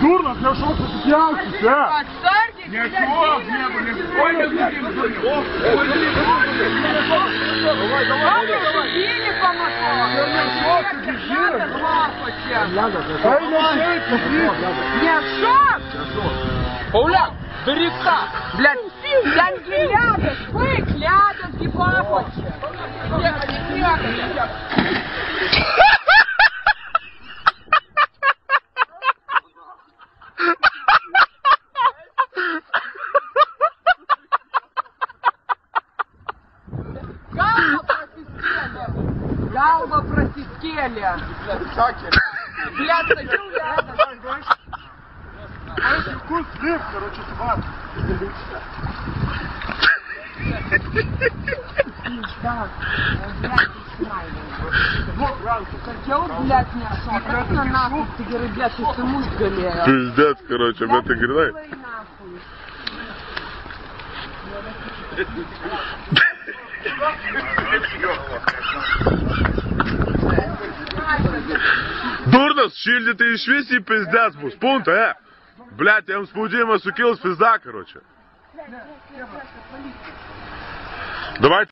Дурно, я шел посиделся, да? Отстарьтесь, Не шел, не были, убили по мотору. Не шок! Пауляк, берегта! Блядь, ляда, вы, ляда, гибапоче. Галва просискели. Блядь, садил рядом. Вкус слив, короче, сват. Хотел, блядь, не шок. Как на нахуй тебе, ребят, если муж галея. Пиздец, короче, об этой грязи. Дурно, шильдите и швеси и пиздец, бус, пункта, Блядь, я им спудимо сукилась пизда, короче. Давай.